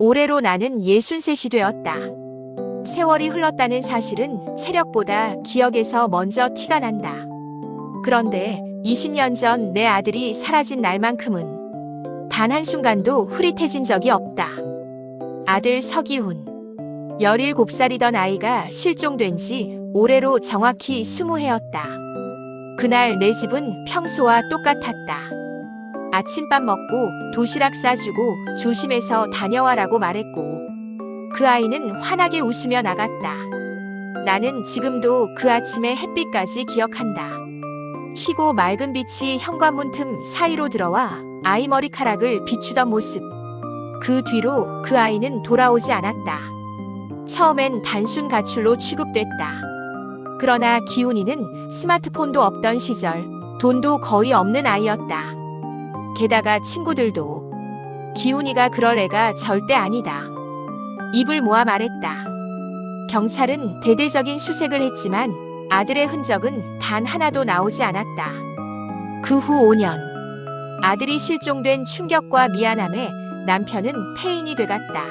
올해로 나는 63이 되었다. 세월이 흘렀다는 사실은 체력보다 기억에서 먼저 티가 난다. 그런데 20년 전 내 아들이 사라진 날만큼은 단 한순간도 흐릿해진 적이 없다. 아들 서기훈. 17살이던 아이가 실종된 지 올해로 정확히 20해였다. 그날 내 집은 평소와 똑같았다. 아침밥 먹고 도시락 싸주고 조심해서 다녀와라고 말했고 그 아이는 환하게 웃으며 나갔다. 나는 지금도 그 아침의 햇빛까지 기억한다. 희고 맑은 빛이 현관문 틈 사이로 들어와 아이 머리카락을 비추던 모습. 그 뒤로 그 아이는 돌아오지 않았다. 처음엔 단순 가출로 취급됐다. 그러나 기훈이는 스마트폰도 없던 시절, 돈도 거의 없는 아이였다. 게다가 친구들도 기훈이가 그럴 애가 절대 아니다. 입을 모아 말했다. 경찰은 대대적인 수색을 했지만 아들의 흔적은 단 하나도 나오지 않았다. 그 후 5년. 아들이 실종된 충격과 미안함에 남편은 폐인이 돼갔다.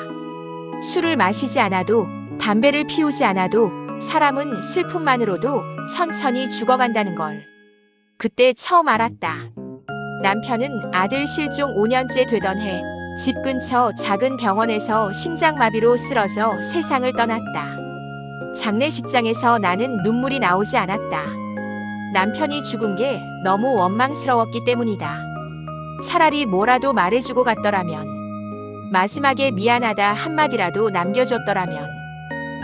술을 마시지 않아도 담배를 피우지 않아도 사람은 슬픔만으로도 천천히 죽어간다는 걸. 그때 처음 알았다. 남편은 아들 실종 5년째 되던 해 집 근처 작은 병원에서 심장마비로 쓰러져 세상을 떠났다. 장례식장에서 나는 눈물이 나오지 않았다. 남편이 죽은 게 너무 원망스러웠기 때문이다. 차라리 뭐라도 말해주고 갔더라면, 마지막에 미안하다 한마디라도 남겨줬더라면,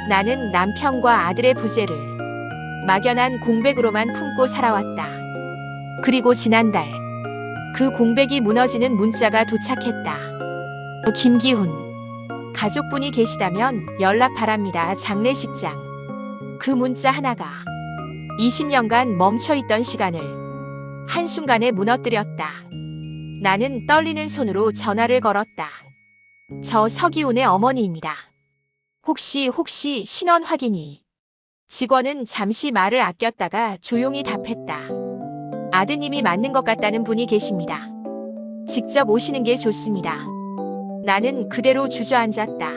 나는 남편과 아들의 부재를 막연한 공백으로만 품고 살아왔다. 그리고 지난달, 그 공백이 무너지는 문자가 도착했다. 김기훈. 가족분이 계시다면 연락 바랍니다. 장례식장. 그 문자 하나가 20년간 멈춰있던 시간을 한순간에 무너뜨렸다. 나는 떨리는 손으로 전화를 걸었다. 저 서기훈의 어머니입니다. 혹시 신원 확인이? 직원은 잠시 말을 아꼈다가 조용히 답했다. 아드님이 맞는 것 같다는 분이 계십니다. 직접 오시는 게 좋습니다. 나는 그대로 주저앉았다.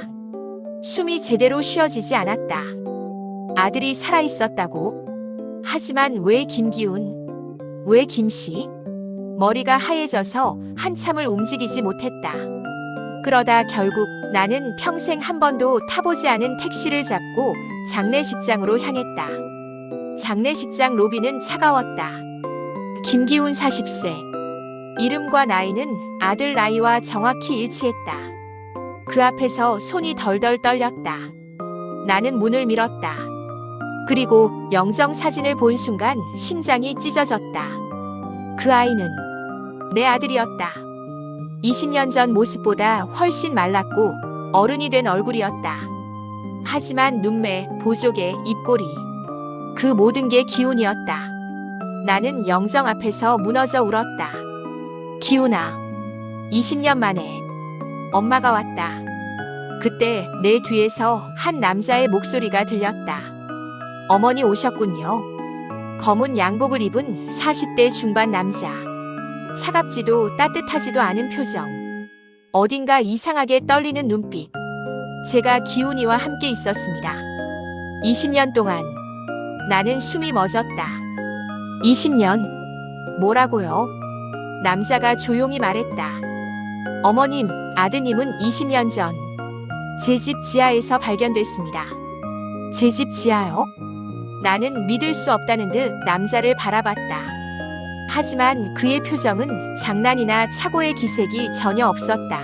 숨이 제대로 쉬어지지 않았다. 아들이 살아있었다고? 하지만 왜 김기훈? 왜 김씨? 머리가 하얘져서 한참을 움직이지 못했다. 그러다 결국 나는 평생 한 번도 타보지 않은 택시를 잡고 장례식장으로 향했다. 장례식장 로비는 차가웠다. 김기훈 40세. 이름과 나이는 아들 나이와 정확히 일치했다. 그 앞에서 손이 덜덜 떨렸다. 나는 문을 밀었다. 그리고 영정 사진을 본 순간 심장이 찢어졌다. 그 아이는 내 아들이었다. 20년 전 모습보다 훨씬 말랐고 어른이 된 얼굴이었다. 하지만 눈매, 보조개, 입꼬리, 그 모든 게 기훈이었다. 나는 영정 앞에서 무너져 울었다. 기훈아, 20년 만에 엄마가 왔다. 그때 내 뒤에서 한 남자의 목소리가 들렸다. 어머니 오셨군요. 검은 양복을 입은 40대 중반 남자. 차갑지도 따뜻하지도 않은 표정. 어딘가 이상하게 떨리는 눈빛. 제가 기훈이와 함께 있었습니다. 20년 동안 나는 숨이 멎었다. 20년? 뭐라고요? 남자가 조용히 말했다. 어머님, 아드님은 20년 전 제 집 지하에서 발견됐습니다. 제 집 지하요? 나는 믿을 수 없다는 듯 남자를 바라봤다. 하지만 그의 표정은 장난이나 착오의 기색이 전혀 없었다.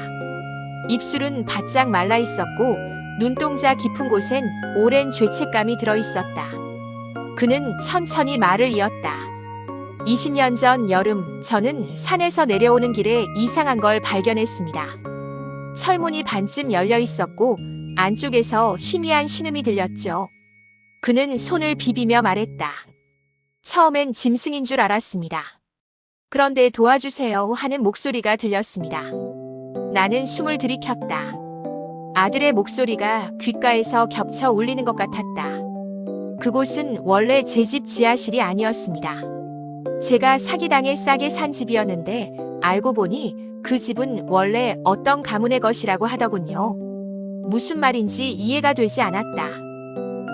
입술은 바짝 말라 있었고 눈동자 깊은 곳엔 오랜 죄책감이 들어있었다. 그는 천천히 말을 이었다. 20년 전 여름, 저는 산에서 내려오는 길에 이상한 걸 발견했습니다. 철문이 반쯤 열려 있었고 안쪽에서 희미한 신음이 들렸죠. 그는 손을 비비며 말했다. 처음엔 짐승인 줄 알았습니다. 그런데 도와주세요 하는 목소리가 들렸습니다. 나는 숨을 들이켰다. 아들의 목소리가 귓가에서 겹쳐 울리는 것 같았다. 그곳은 원래 제 집 지하실이 아니었습니다. 제가 사기당해 싸게 산 집이었는데 알고 보니 그 집은 원래 어떤 가문의 것이라고 하더군요. 무슨 말인지 이해가 되지 않았다.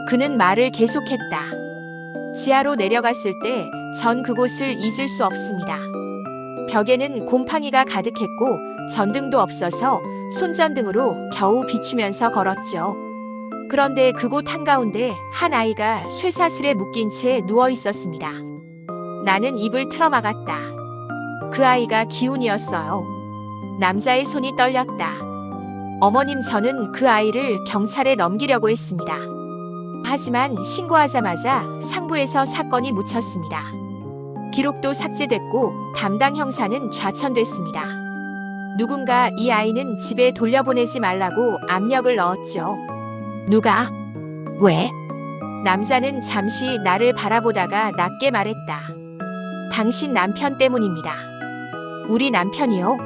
그는 말을 계속했다. 지하로 내려갔을 때 전 그곳을 잊을 수 없습니다. 벽에는 곰팡이가 가득했고 전등도 없어서 손전등으로 겨우 비추면서 걸었죠. 그런데 그곳 한가운데 한 아이가 쇠사슬에 묶인 채 누워 있었습니다. 나는 입을 틀어막았다. 그 아이가 기훈이었어요. 남자의 손이 떨렸다. 어머님, 저는 그 아이를 경찰에 넘기려고 했습니다. 하지만 신고하자마자 상부에서 사건이 묻혔습니다. 기록도 삭제됐고 담당 형사는 좌천됐습니다. 누군가 이 아이는 집에 돌려보내지 말라고 압력을 넣었죠. 누가? 왜? 남자는 잠시 나를 바라보다가 낮게 말했다. 당신 남편 때문입니다. 우리 남편이요?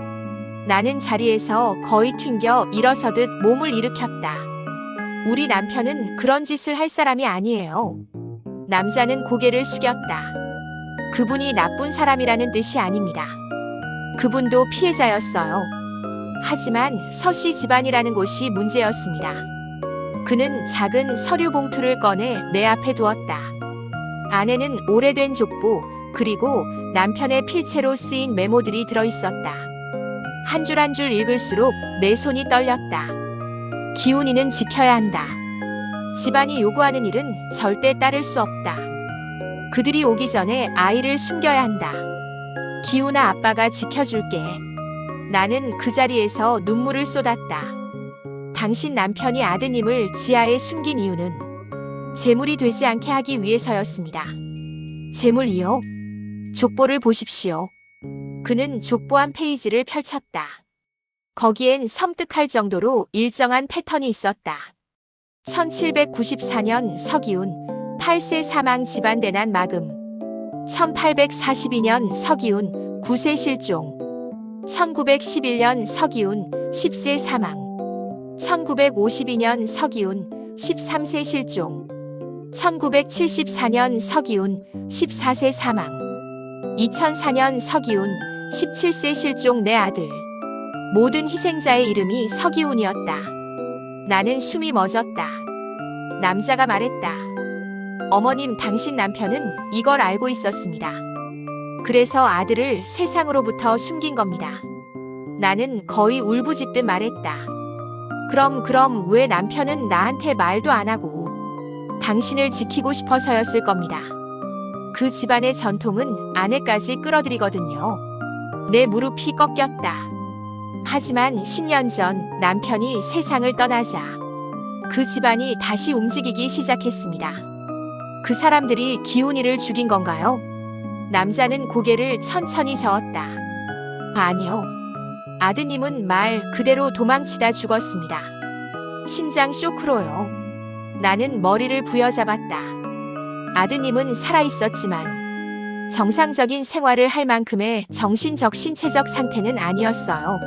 나는 자리에서 거의 튕겨 일어서듯 몸을 일으켰다. 우리 남편은 그런 짓을 할 사람이 아니에요. 남자는 고개를 숙였다. 그분이 나쁜 사람이라는 뜻이 아닙니다. 그분도 피해자였어요. 하지만 서씨 집안이라는 곳이 문제였습니다. 그는 작은 서류 봉투를 꺼내 내 앞에 두었다. 안에는 오래된 족보, 그리고 남편의 필체로 쓰인 메모들이 들어있었다. 한 줄 한 줄 읽을수록 내 손이 떨렸다. 기훈이는 지켜야 한다. 집안이 요구하는 일은 절대 따를 수 없다. 그들이 오기 전에 아이를 숨겨야 한다. 기훈아, 아빠가 지켜줄게. 나는 그 자리에서 눈물을 쏟았다. 당신 남편이 아드님을 지하에 숨긴 이유는 재물이 되지 않게 하기 위해서였습니다. 재물이요? 족보를 보십시오. 그는 족보 한 페이지를 펼쳤다. 거기엔 섬뜩할 정도로 일정한 패턴이 있었다. 1794년 서기훈 8세 사망 집안 대난 마금. 1842년 서기훈 9세 실종. 1911년 서기훈 10세 사망. 1952년 서기훈 13세 실종. 1974년 서기훈 14세 사망. 2004년 서기훈 17세 실종. 내 아들. 모든 희생자의 이름이 서기훈이었다. 나는 숨이 멎었다. 남자가 말했다. 어머님, 당신 남편은 이걸 알고 있었습니다. 그래서 아들을 세상으로부터 숨긴 겁니다. 나는 거의 울부짖듯 말했다. 그럼 왜 남편은 나한테 말도 안 하고 당신을 지키고 싶어서였을 겁니다. 그 집안의 전통은 아내까지 끌어들이거든요. 내 무릎이 꺾였다. 하지만 10년 전 남편이 세상을 떠나자 그 집안이 다시 움직이기 시작했습니다. 그 사람들이 기훈이를 죽인 건가요? 남자는 고개를 천천히 저었다. 아니요. 아드님은 말 그대로 도망치다 죽었습니다. 심장 쇼크로요. 나는 머리를 부여잡았다. 아드님은 살아있었지만 정상적인 생활을 할 만큼의 정신적, 신체적 상태는 아니었어요.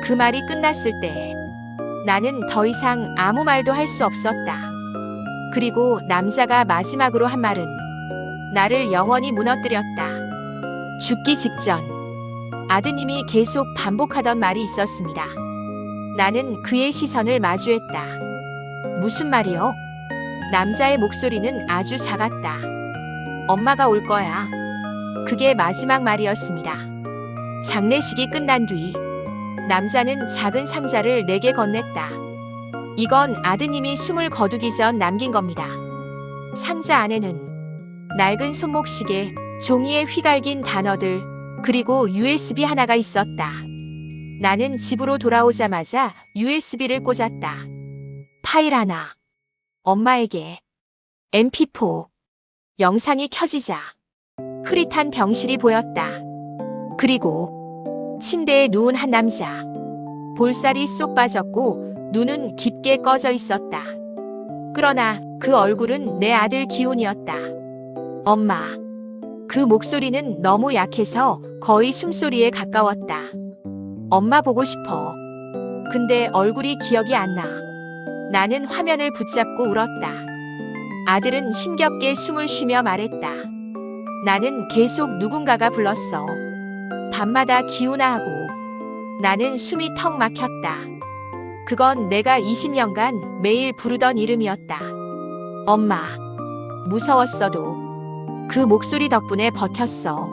그 말이 끝났을 때 나는 더 이상 아무 말도 할 수 없었다. 그리고 남자가 마지막으로 한 말은 나를 영원히 무너뜨렸다. 죽기 직전 아드님이 계속 반복하던 말이 있었습니다. 나는 그의 시선을 마주했다. 무슨 말이요? 남자의 목소리는 아주 작았다. 엄마가 올 거야. 그게 마지막 말이었습니다. 장례식이 끝난 뒤 남자는 작은 상자를 내게 건넸다. 이건 아드님이 숨을 거두기 전 남긴 겁니다. 상자 안에는 낡은 손목시계, 종이에 휘갈긴 단어들, 그리고 USB 하나가 있었다. 나는 집으로 돌아오자마자 USB를 꽂았다. 파일 하나. 엄마에게. MP4. 영상이 켜지자 흐릿한 병실이 보였다. 그리고 침대에 누운 한 남자. 볼살이 쏙 빠졌고 눈은 깊게 꺼져 있었다. 그러나 그 얼굴은 내 아들 기훈이었다. 엄마. 그 목소리는 너무 약해서 거의 숨소리에 가까웠다. 엄마 보고 싶어. 근데 얼굴이 기억이 안 나. 나는 화면을 붙잡고 울었다. 아들은 힘겹게 숨을 쉬며 말했다. 나는 계속 누군가가 불렀어. 밤마다 기훈아 하고. 나는 숨이 턱 막혔다. 그건 내가 20년간 매일 부르던 이름이었다. 엄마. 무서웠어도 그 목소리 덕분에 버텼어.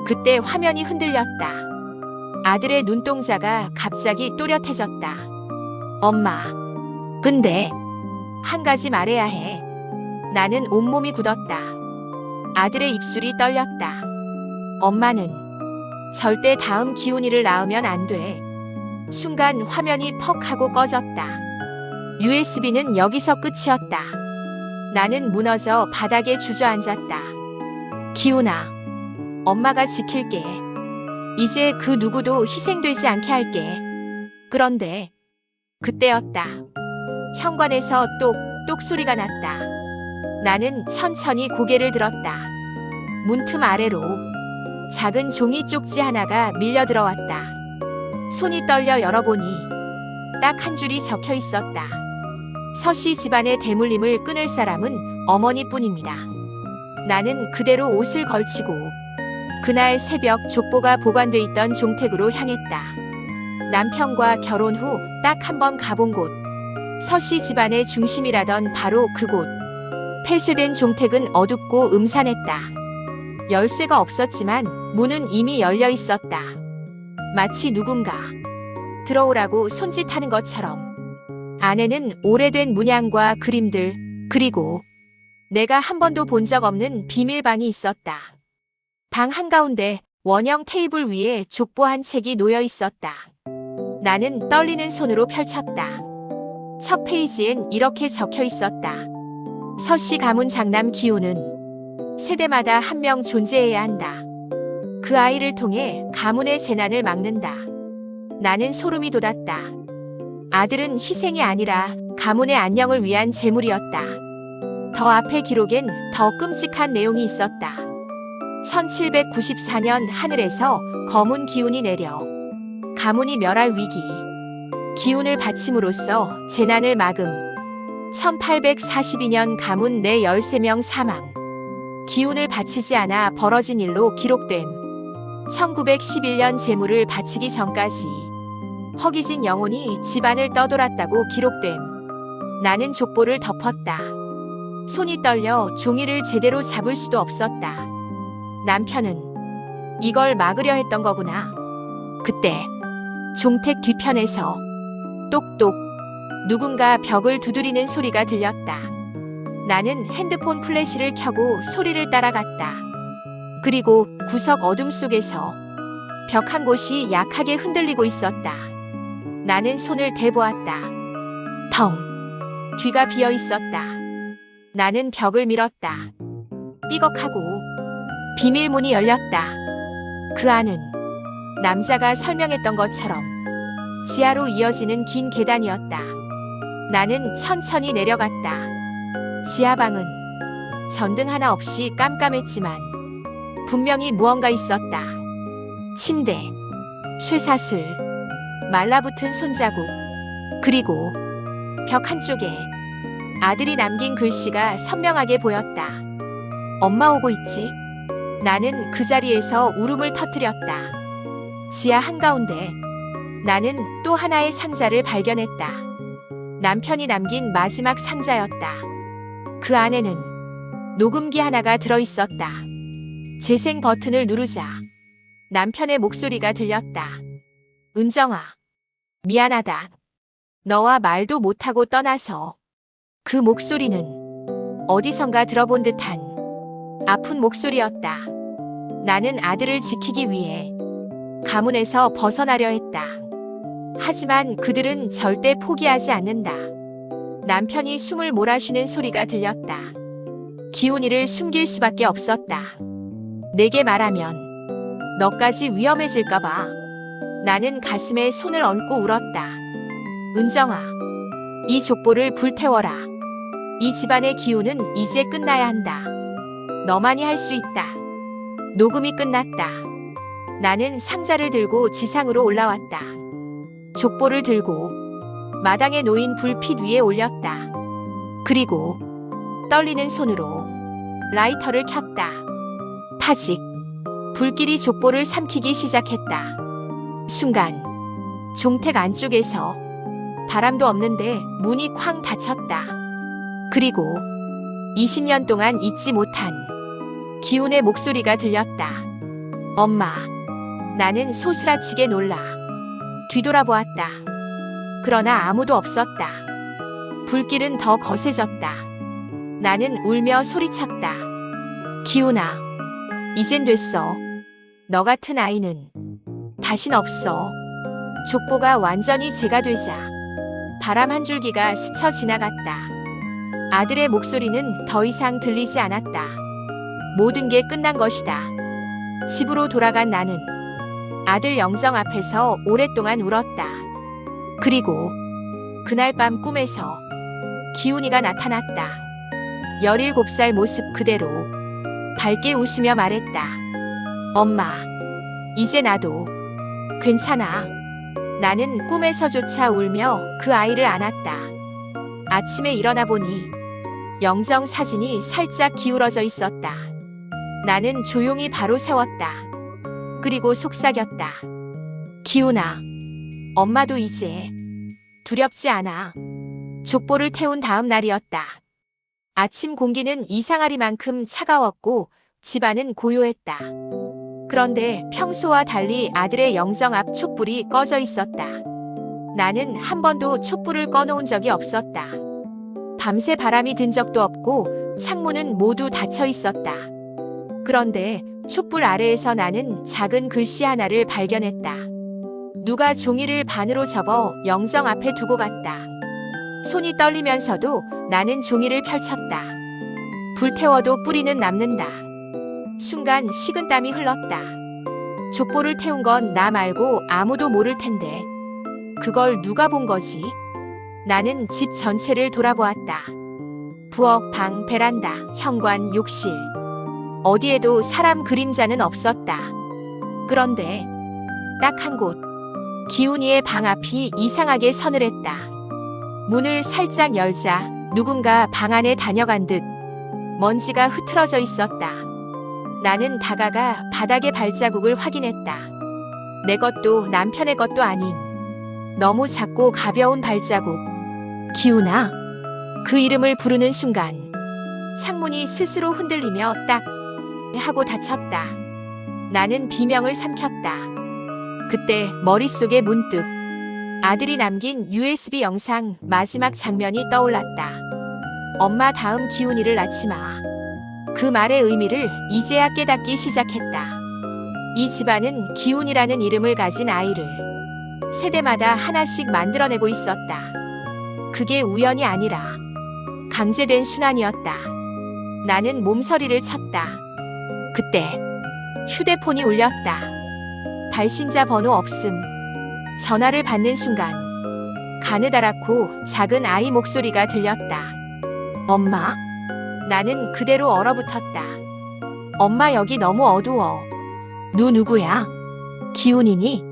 그때 화면이 흔들렸다. 아들의 눈동자가 갑자기 또렷해졌다. 엄마. 근데 한 가지 말해야 해. 나는 온몸이 굳었다. 아들의 입술이 떨렸다. 엄마는 절대 다음 기훈이를 낳으면 안 돼. 순간 화면이 퍽 하고 꺼졌다. USB는 여기서 끝이었다. 나는 무너져 바닥에 주저앉았다. 기훈아, 엄마가 지킬게. 이제 그 누구도 희생되지 않게 할게. 그런데 그때였다. 현관에서 똑똑 소리가 났다. 나는 천천히 고개를 들었다. 문틈 아래로 작은 종이 쪽지 하나가 밀려 들어왔다. 손이 떨려 열어보니 딱 한 줄이 적혀 있었다. 서씨 집안의 대물림을 끊을 사람은 어머니뿐입니다. 나는 그대로 옷을 걸치고 그날 새벽 족보가 보관돼 있던 종택으로 향했다. 남편과 결혼 후 딱 한 번 가본 곳. 서씨 집안의 중심이라던 바로 그곳. 폐쇄된 종택은 어둡고 음산했다. 열쇠가 없었지만 문은 이미 열려 있었다. 마치 누군가 들어오라고 손짓하는 것처럼. 안에는 오래된 문양과 그림들, 그리고 내가 한 번도 본 적 없는 비밀방이 있었다. 방 한가운데 원형 테이블 위에 족보 한 책이 놓여 있었다. 나는 떨리는 손으로 펼쳤다. 첫 페이지엔 이렇게 적혀 있었다. 서씨 가문 장남 기훈은 세대마다 한 명 존재해야 한다. 그 아이를 통해 가문의 재난을 막는다. 나는 소름이 돋았다. 아들은 희생이 아니라 가문의 안녕을 위한 재물이었다. 더 앞의 기록엔 더 끔찍한 내용이 있었다. 1794년 하늘에서 검은 기운이 내려 가문이 멸할 위기. 기운을 바침으로써 재난을 막음. 1842년 가문 내 13명 사망. 기운을 바치지 않아 벌어진 일로 기록됨. 1911년 재물을 바치기 전까지 허기진 영혼이 집안을 떠돌았다고 기록됨. 나는 족보를 덮었다. 손이 떨려 종이를 제대로 잡을 수도 없었다. 남편은 이걸 막으려 했던 거구나. 그때 종택 뒤편에서 똑똑 누군가 벽을 두드리는 소리가 들렸다. 나는 핸드폰 플래시를 켜고 소리를 따라갔다. 그리고 구석 어둠 속에서 벽 한 곳이 약하게 흔들리고 있었다. 나는 손을 대보았다. 텅. 뒤가 비어 있었다. 나는 벽을 밀었다. 삐걱하고 비밀문이 열렸다. 그 안은 남자가 설명했던 것처럼 지하로 이어지는 긴 계단이었다. 나는 천천히 내려갔다. 지하방은 전등 하나 없이 깜깜했지만 분명히 무언가 있었다. 침대, 쇠사슬, 말라붙은 손자국, 그리고 벽 한쪽에 아들이 남긴 글씨가 선명하게 보였다. 엄마 오고 있지? 나는 그 자리에서 울음을 터뜨렸다. 지하 한가운데 나는 또 하나의 상자를 발견했다. 남편이 남긴 마지막 상자였다. 그 안에는 녹음기 하나가 들어있었다. 재생 버튼을 누르자 남편의 목소리가 들렸다. 은정아, 미안하다. 너와 말도 못하고 떠나서. 그 목소리는 어디선가 들어본 듯한 아픈 목소리였다. 나는 아들을 지키기 위해 가문에서 벗어나려 했다. 하지만 그들은 절대 포기하지 않는다. 남편이 숨을 몰아쉬는 소리가 들렸다. 기훈이를 숨길 수밖에 없었다. 내게 말하면 너까지 위험해질까봐. 나는 가슴에 손을 얹고 울었다. 은정아, 이 족보를 불태워라. 이 집안의 기운은 이제 끝나야 한다. 너만이 할 수 있다. 녹음이 끝났다. 나는 상자를 들고 지상으로 올라왔다. 족보를 들고 마당에 놓인 불빛 위에 올렸다. 그리고 떨리는 손으로 라이터를 켰다. 파직. 불길이 족보를 삼키기 시작했다. 순간 종택 안쪽에서 바람도 없는데 문이 쾅 닫혔다. 그리고 20년 동안 잊지 못한 기훈의 목소리가 들렸다. 엄마. 나는 소스라치게 놀라 뒤돌아보았다. 그러나 아무도 없었다. 불길은 더 거세졌다. 나는 울며 소리쳤다. 기훈아, 이젠 됐어. 너 같은 아이는 다신 없어. 족보가 완전히 재가 되자 바람 한 줄기가 스쳐 지나갔다. 아들의 목소리는 더 이상 들리지 않았다. 모든 게 끝난 것이다. 집으로 돌아간 나는 아들 영정 앞에서 오랫동안 울었다. 그리고 그날 밤 꿈에서 기훈이가 나타났다. 17살 모습 그대로 밝게 웃으며 말했다. 엄마, 이제 나도 괜찮아. 나는 꿈에서조차 울며 그 아이를 안았다. 아침에 일어나 보니 영정 사진이 살짝 기울어져 있었다. 나는 조용히 바로 세웠다. 그리고 속삭였다. 기훈아, 엄마도 이제 두렵지 않아. 족보를 태운 다음 날이었다. 아침 공기는 이상하리만큼 차가웠고 집안은 고요했다. 그런데 평소와 달리 아들의 영정 앞 촛불이 꺼져 있었다. 나는 한 번도 촛불을 꺼놓은 적이 없었다. 밤새 바람이 든 적도 없고 창문은 모두 닫혀 있었다. 그런데 촛불 아래에서 나는 작은 글씨 하나를 발견했다. 누가 종이를 반으로 접어 영정 앞에 두고 갔다. 손이 떨리면서도 나는 종이를 펼쳤다. 불태워도 뿌리는 남는다. 순간 식은땀이 흘렀다. 족보를 태운 건 나 말고 아무도 모를 텐데 그걸 누가 본 거지? 나는 집 전체를 돌아보았다. 부엌, 방, 베란다, 현관, 욕실. 어디에도 사람 그림자는 없었다. 그런데 딱 한 곳, 기훈이의 방 앞이 이상하게 서늘했다. 문을 살짝 열자 누군가 방 안에 다녀간 듯 먼지가 흐트러져 있었다. 나는 다가가 바닥의 발자국을 확인했다. 내 것도 남편의 것도 아닌 너무 작고 가벼운 발자국. 기훈아. 그 이름을 부르는 순간 창문이 스스로 흔들리며 딱 하고 닫혔다. 나는 비명을 삼켰다. 그때 머릿속에 문득 아들이 남긴 USB 영상 마지막 장면이 떠올랐다. 엄마 다음 기훈이를 낳지 마. 그 말의 의미를 이제야 깨닫기 시작했다. 이 집안은 기훈이라는 이름을 가진 아이를 세대마다 하나씩 만들어내고 있었다. 그게 우연이 아니라 강제된 순환이었다. 나는 몸서리를 쳤다. 그때 휴대폰이 울렸다. 발신자 번호 없음. 전화를 받는 순간 가느다랗고 작은 아이 목소리가 들렸다. 엄마. 나는 그대로 얼어붙었다. 엄마 여기 너무 어두워. 누구야? 기훈이니?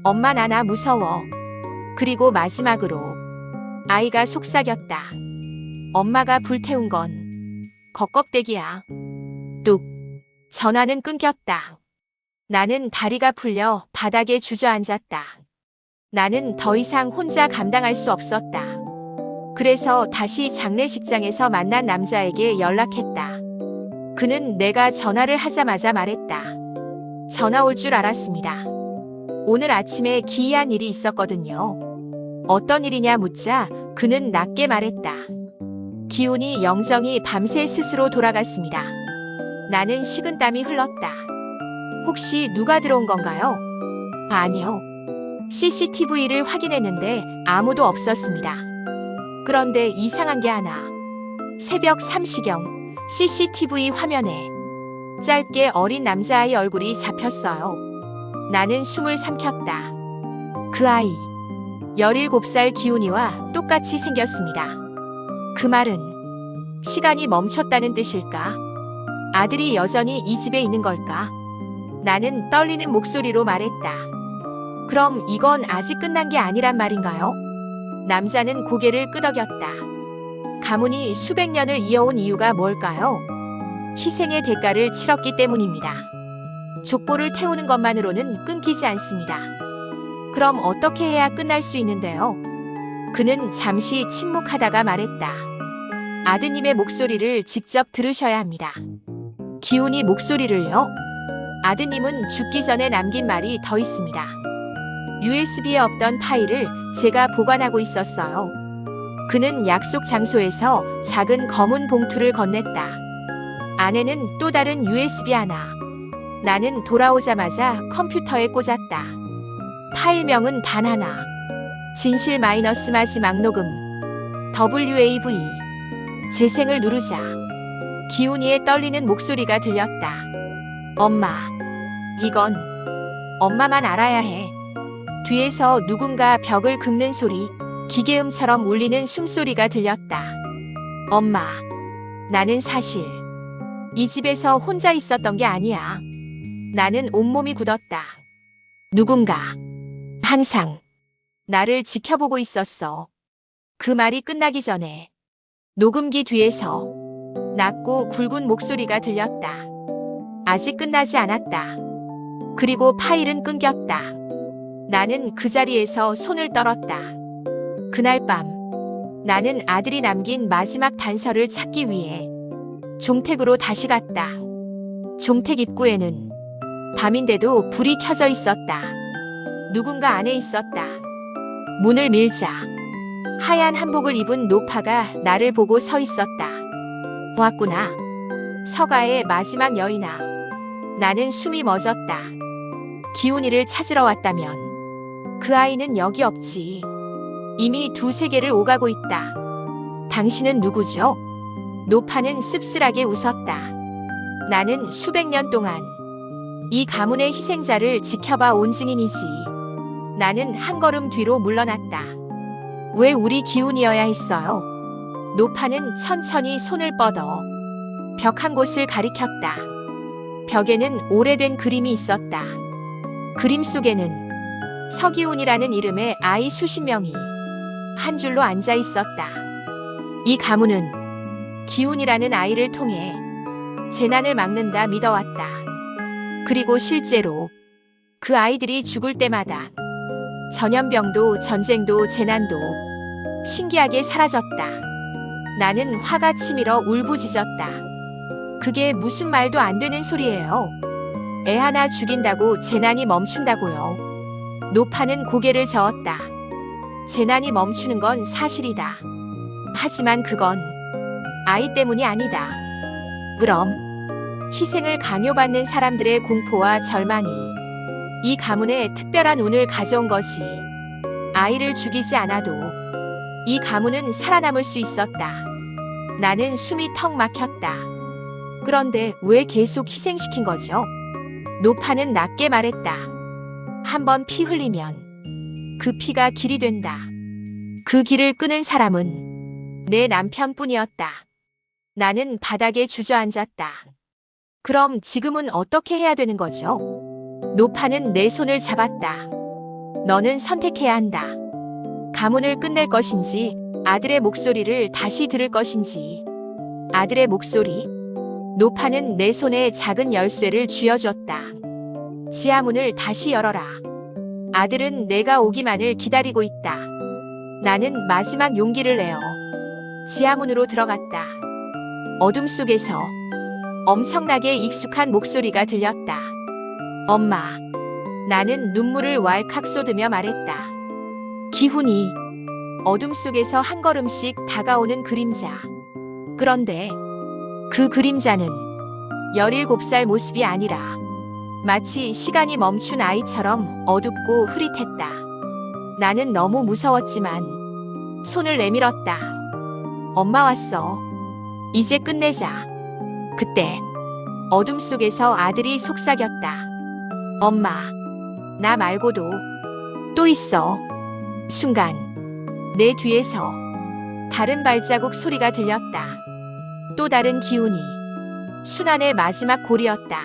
엄마 나 무서워. 그리고 마지막으로 아이가 속삭였다. 엄마가 불태운 건 겉껍데기야. 뚝. 전화는 끊겼다. 나는 다리가 풀려 바닥에 주저앉았다. 나는 더 이상 혼자 감당할 수 없었다. 그래서 다시 장례식장에서 만난 남자에게 연락했다. 그는 내가 전화를 하자마자 말했다. 전화 올 줄 알았습니다. 오늘 아침에 기이한 일이 있었거든요. 어떤 일이냐 묻자 그는 낮게 말했다. 기훈이 영정이 밤새 스스로 돌아갔습니다. 나는 식은땀이 흘렀다. 혹시 누가 들어온 건가요? 아니요. CCTV를 확인했는데 아무도 없었습니다. 그런데 이상한 게 하나. 새벽 3시경 CCTV 화면에 짧게 어린 남자아이 얼굴이 잡혔어요. 나는 숨을 삼켰다. 그 아이 17살 기훈이와 똑같이 생겼습니다. 그 말은 시간이 멈췄다는 뜻일까? 아들이 여전히 이 집에 있는 걸까? 나는 떨리는 목소리로 말했다. 그럼 이건 아직 끝난 게 아니란 말인가요? 남자는 고개를 끄덕였다. 가문이 수백 년을 이어온 이유가 뭘까요? 희생의 대가를 치렀기 때문입니다. 족보를 태우는 것만으로는 끊기지 않습니다. 그럼 어떻게 해야 끝날 수 있는데요? 그는 잠시 침묵하다가 말했다. 아드님의 목소리를 직접 들으셔야 합니다. 기훈이 목소리를요? 아드님은 죽기 전에 남긴 말이 더 있습니다. USB에 없던 파일을 제가 보관하고 있었어요. 그는 약속 장소에서 작은 검은 봉투를 건넸다. 안에는 또 다른 USB 하나. 나는 돌아오자마자 컴퓨터에 꽂았다. 파일명은 단 하나. 진실 마이너스 마지막 녹음. WAV. 재생을 누르자. 기훈이의 떨리는 목소리가 들렸다. 엄마. 이건 엄마만 알아야 해. 뒤에서 누군가 벽을 긁는 소리, 기계음처럼 울리는 숨소리가 들렸다. 엄마. 나는 사실 이 집에서 혼자 있었던 게 아니야. 나는 온몸이 굳었다. 누군가 항상 나를 지켜보고 있었어. 그 말이 끝나기 전에 녹음기 뒤에서 낮고 굵은 목소리가 들렸다. 아직 끝나지 않았다. 그리고 파일은 끊겼다. 나는 그 자리에서 손을 떨었다. 그날 밤 나는 아들이 남긴 마지막 단서를 찾기 위해 종택으로 다시 갔다. 종택 입구에는 밤인데도 불이 켜져 있었다. 누군가 안에 있었다. 문을 밀자 하얀 한복을 입은 노파가 나를 보고 서 있었다. 왔구나. 서가의 마지막 여인아. 나는 숨이 멎었다. 기훈이를 찾으러 왔다면 그 아이는 여기 없지. 이미 두세 개를 오가고 있다. 당신은 누구죠? 노파는 씁쓸하게 웃었다. 나는 수백 년 동안 이 가문의 희생자를 지켜봐 온 증인이지. 나는 한 걸음 뒤로 물러났다. 왜 우리 기훈이어야 했어요? 노파는 천천히 손을 뻗어 벽 한 곳을 가리켰다. 벽에는 오래된 그림이 있었다. 그림 속에는 서기훈이라는 이름의 아이 수십 명이 한 줄로 앉아 있었다. 이 가문은 기훈이라는 아이를 통해 재난을 막는다 믿어왔다. 그리고 실제로 그 아이들이 죽을 때마다 전염병도 전쟁도 재난도 신기하게 사라졌다. 나는 화가 치밀어 울부짖었다. 그게 무슨 말도 안 되는 소리예요. 애 하나 죽인다고 재난이 멈춘다고요. 노파는 고개를 저었다. 재난이 멈추는 건 사실이다. 하지만 그건 아이 때문이 아니다. 그럼 희생을 강요받는 사람들의 공포와 절망이 이 가문에 특별한 운을 가져온 거지. 아이를 죽이지 않아도 이 가문은 살아남을 수 있었다. 나는 숨이 턱 막혔다. 그런데 왜 계속 희생시킨 거죠? 노파는 낮게 말했다. 한번 피 흘리면 그 피가 길이 된다. 그 길을 끄는 사람은 내 남편뿐이었다. 나는 바닥에 주저앉았다. 그럼 지금은 어떻게 해야 되는 거죠? 노파는 내 손을 잡았다. 너는 선택해야 한다. 가문을 끝낼 것인지 아들의 목소리를 다시 들을 것인지. 아들의 목소리. 노파는 내 손에 작은 열쇠를 쥐어줬다. 지하문을 다시 열어라. 아들은 내가 오기만을 기다리고 있다. 나는 마지막 용기를 내어 지하문으로 들어갔다. 어둠 속에서 엄청나게 익숙한 목소리가 들렸다. 엄마. 나는 눈물을 왈칵 쏟으며 말했다. 기훈이. 어둠 속에서 한 걸음씩 다가오는 그림자. 그런데 그 그림자는 17살 모습이 아니라 마치 시간이 멈춘 아이처럼 어둡고 흐릿했다. 나는 너무 무서웠지만 손을 내밀었다. 엄마 왔어. 이제 끝내자. 그때 어둠 속에서 아들이 속삭였다. 엄마, 나 말고도 또 있어. 순간 내 뒤에서 다른 발자국 소리가 들렸다. 또 다른 기운이 순환의 마지막 골이었다.